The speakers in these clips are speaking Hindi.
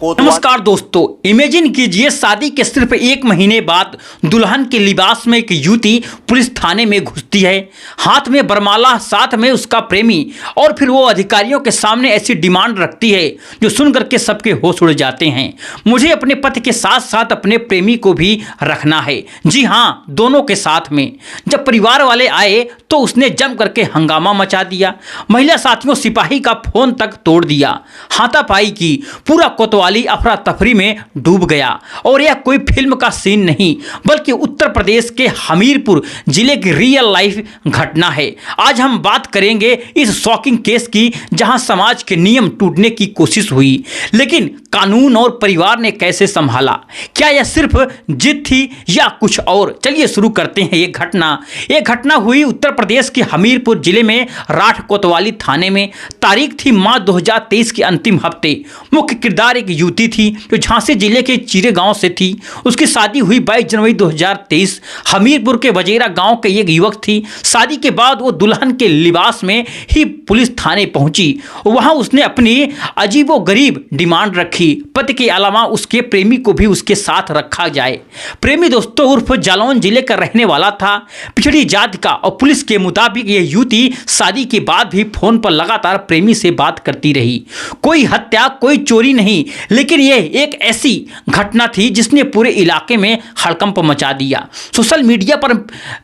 नमस्कार दोस्तों, इमेजिन कीजिए शादी के सिर्फ 1 महीने बाद दुल्हन के लिबास में एक युवती पुलिस थाने में घुसती है। हाथ में बरमाला, साथ में उसका प्रेमी, और फिर वो अधिकारियों के सामने ऐसी डिमांड रखती है जो सुन करके सबके होश उड़ जाते हैं। मुझे अपने पति के साथ साथ अपने प्रेमी को भी रखना है। जी हाँ, दोनों के साथ में। जब परिवार वाले आए तो उसने जम करके हंगामा मचा दिया। महिला साथियों, सिपाही का फोन तक तोड़ दिया। हाथापाई की, पूरा कोतवाली अफरा तफरी में डूब गया। और यह कोई फिल्म का सीन नहीं, बल्कि उत्तर प्रदेश के हमीरपुर जिले की रियल लाइफ घटना है। आज हम बात करेंगे इस शॉकिंग केस की, जहां समाज के नियम टूटने की कोशिश हुई, लेकिन कानून और परिवार ने कैसे संभाला। क्या यह सिर्फ जिद थी या कुछ और? चलिए शुरू करते हैं। ये घटना हुई उत्तर प्रदेश के हमीरपुर जिले में राठ कोतवाली थाने में। तारीख थी मार्च 2023 के अंतिम हफ्ते। मुख्य किरदार एक युवती थी जो झांसी जिले के चिरे गांव से थी। उसकी शादी हुई 22 जनवरी 2023। हमीरपुर के वजेरा गांव के एक युवक थी। शादी के बाद वो दुल्हन के लिबास में ही पुलिस थाने पहुंची। वहां उसने अपनी अजीबोगरीब डिमांड रखी। पति के अलावा उसके प्रेमी को भी उसके साथ रखा जाए। प्रेमी दोस्तों उर्फ जालौन जिले का रहने वाला था, पिछड़ी जाति का, और पुलिस के मुताबिक यह युवती शादी के बाद भी फोन पर लगातार प्रेमी से बात करती रही। कोई हत्या, कोई चोरी नहीं, लेकिन यह एक ऐसी घटना थी जिसने पूरे इलाके में हड़कंप मचा दिया। सोशल मीडिया पर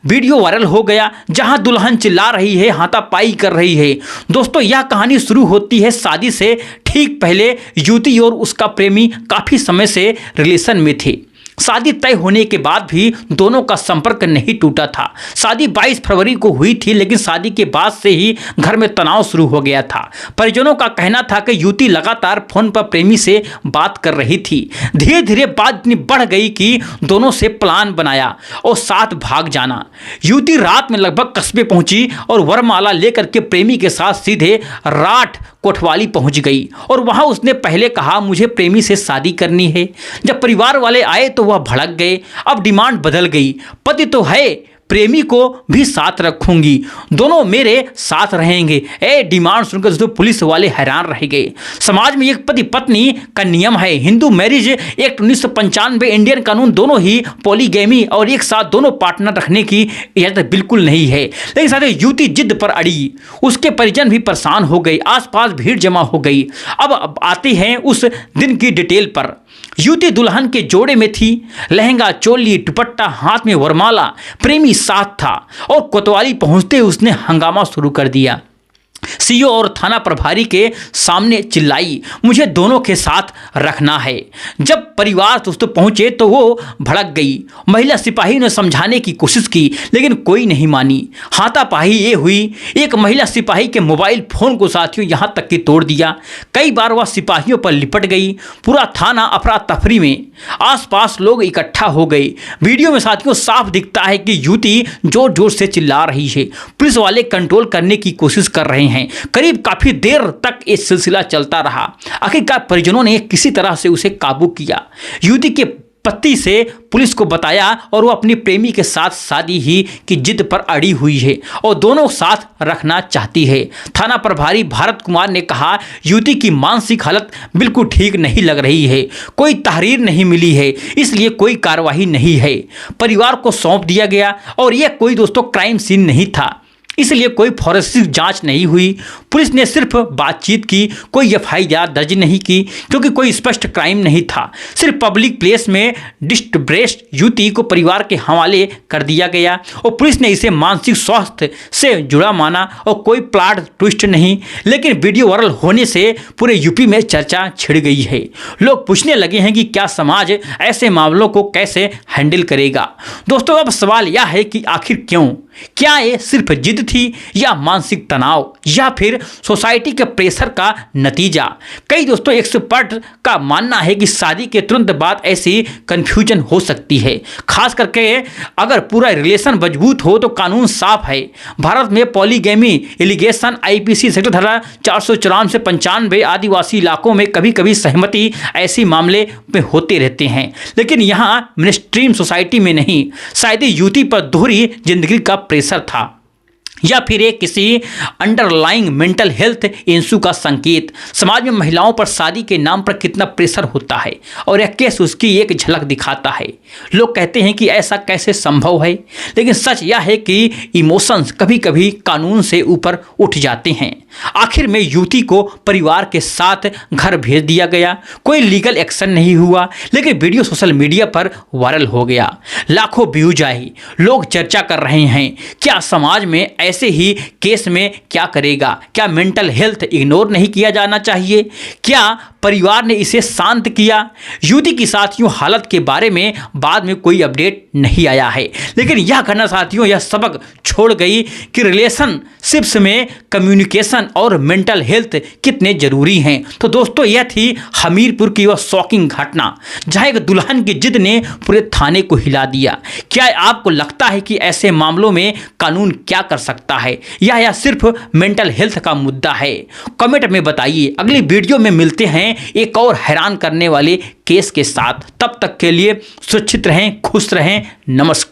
वीडियो वायरल हो गया जहां दुल्हन चिल्ला रही है, हाथापाई कर रही है। दोस्तों, यह कहानी शुरू होती है शादी से ठीक पहले। युवती और उसका प्रेमी काफी समय से रिलेशन में थे। शादी तय होने के बाद भी दोनों का संपर्क नहीं टूटा था। शादी 22 फरवरी को हुई थी, लेकिन शादी के बाद से ही घर में तनाव शुरू हो गया था। परिजनों का कहना था कि युवती लगातार फोन पर प्रेमी से बात कर रही थी। धीरे धीरे बात इतनी बढ़ गई कि दोनों से प्लान बनाया और साथ भाग जाना। युवती रात में लगभग कस्बे पहुंची और वरमाला लेकर के प्रेमी के साथ सीधे राठ कोतवाली पहुंच गई। और वहां उसने पहले कहा, मुझे प्रेमी से शादी करनी है। जब परिवार वाले आए तो वह भड़क गए। अब डिमांड बदल गई। पति तो है, प्रेमी को भी साथ रखूंगी, दोनों मेरे साथ रहेंगे। डिमांड सुनकर तो पुलिस वाले हैरान रह गए। समाज में एक पति पत्नी का नियम है। हिंदू मैरिज एक्ट 1995, इंडियन कानून दोनों ही पॉलीगैमी और एक साथ दोनों पार्टनर रखने की इजाजत बिल्कुल नहीं है। लेकिन साथ युवती जिद पर अड़ी। उसके परिजन भी परेशान हो गए। आसपास भीड़ जमा हो गई। अब आते हैं उस दिन की डिटेल पर। युवती दुल्हन के जोड़े में थी। लहंगा, चोली, दुपट्टा, हाथ में वरमाला। प्रेमी साथ था और कोतवाली पहुंचते उसने हंगामा शुरू कर दिया। सीओ और थाना प्रभारी के सामने चिल्लाई, मुझे दोनों के साथ रखना है। जब परिवार दोस्तों पहुंचे तो वो भड़क गई। महिला सिपाही ने समझाने की कोशिश की, लेकिन कोई नहीं मानी। हाथापाई ये हुई। एक महिला सिपाही के मोबाइल फोन को साथियों यहां तक कि तोड़ दिया। कई बार वह सिपाहियों पर लिपट गई। पूरा थाना अफरा तफरी में। आसपास लोग इकट्ठा हो गए। वीडियो में साथियों साफ दिखता है कि युवती जोर जोर से चिल्ला रही है। पुलिस वाले कंट्रोल करने की कोशिश कर रहे हैं। करीब काफी देर तक ये सिलसिला चलता रहा। आखिरकार परिजनों ने किसी तरह से उसे काबू किया। युवती के पति से पुलिस को बताया और वो अपनी प्रेमी के साथ शादी ही की जिद पर अड़ी हुई है और दोनों साथ रखना चाहती है। थाना प्रभारी भारत कुमार ने कहा, युवती की मानसिक हालत बिल्कुल ठीक नहीं लग रही है। कोई तहरीर नहीं मिली है, इसलिए कोई कार्रवाई नहीं है। परिवार को सौंप दिया गया और यह कोई दोस्तों क्राइम सीन नहीं था, इसलिए कोई फॉरेंसिक जांच नहीं हुई। पुलिस ने सिर्फ बातचीत की, कोई एफआईआर दर्ज नहीं की, क्योंकि कोई स्पष्ट क्राइम नहीं था। सिर्फ पब्लिक प्लेस में डिस्ट्रेस्ड युवती को परिवार के हवाले कर दिया गया और पुलिस ने इसे मानसिक स्वास्थ्य से जुड़ा माना और कोई प्लॉट ट्विस्ट नहीं। लेकिन वीडियो वायरल होने से पूरे यूपी में चर्चा छिड़ गई है। लोग पूछने लगे हैं कि क्या समाज ऐसे मामलों को कैसे हैंडल करेगा। दोस्तों, अब सवाल यह है कि आखिर क्यों? क्या ये सिर्फ जिद थी या मानसिक तनाव या फिर सोसाइटी के प्रेशर का नतीजा? कई दोस्तों एक्सपर्ट का मानना है कि शादी के तुरंत बाद ऐसी कंफ्यूजन हो सकती है, खास करके अगर पूरा रिलेशन मजबूत हो तो कानून साफ है। भारत में पॉलीगैमी एलिगेशन आईपीसी सेक्टर धारा 494 से 95 आदिवासी इलाकों में कभी कभी सहमति ऐसी मामले में होते रहते हैं, लेकिन यहाँ मेनस्ट्रीम सोसाइटी में नहीं। शायद युवती पर दोहरी जिंदगी का प्रेशर था। या फिर एक किसी अंडरलाइंग मेंटल हेल्थ इशू का संकेत। समाज में महिलाओं पर शादी के नाम पर कितना प्रेशर होता है और यह केस उसकी एक झलक दिखाता है। लोग कहते हैं कि ऐसा कैसे संभव है, लेकिन सच यह है कि इमोशंस कभी कभी कानून से ऊपर उठ जाते हैं। आखिर में युवती को परिवार के साथ घर भेज दिया गया। कोई लीगल एक्शन नहीं हुआ, लेकिन वीडियो सोशल मीडिया पर वायरल हो गया, लाखों व्यूज आए, लोग चर्चा कर रहे हैं। क्या समाज में ऐसे ही केस में क्या करेगा? क्या मेंटल हेल्थ इग्नोर नहीं किया जाना चाहिए? क्या परिवार ने इसे शांत किया? युवती की साथियों हालत के बारे में बाद में कोई अपडेट नहीं आया है, लेकिन यह घटना साथियों यह सबक छोड़ गई कि रिलेशनशिप्स में कम्युनिकेशन और मेंटल हेल्थ कितने जरूरी हैं। तो दोस्तों, यह थी हमीरपुर की वह शॉकिंग घटना जहां एक दुल्हन की जिद ने पूरे थाने को हिला दिया। क्या आपको लगता है कि ऐसे मामलों में कानून क्या कर सकता है, या सिर्फ मेंटल हेल्थ का मुद्दा है? कमेंट में बताइए। अगली वीडियो में मिलते हैं एक और हैरान करने वाले केस के साथ। तब तक के लिए सुरक्षित रहें, खुश रहें। नमस्कार।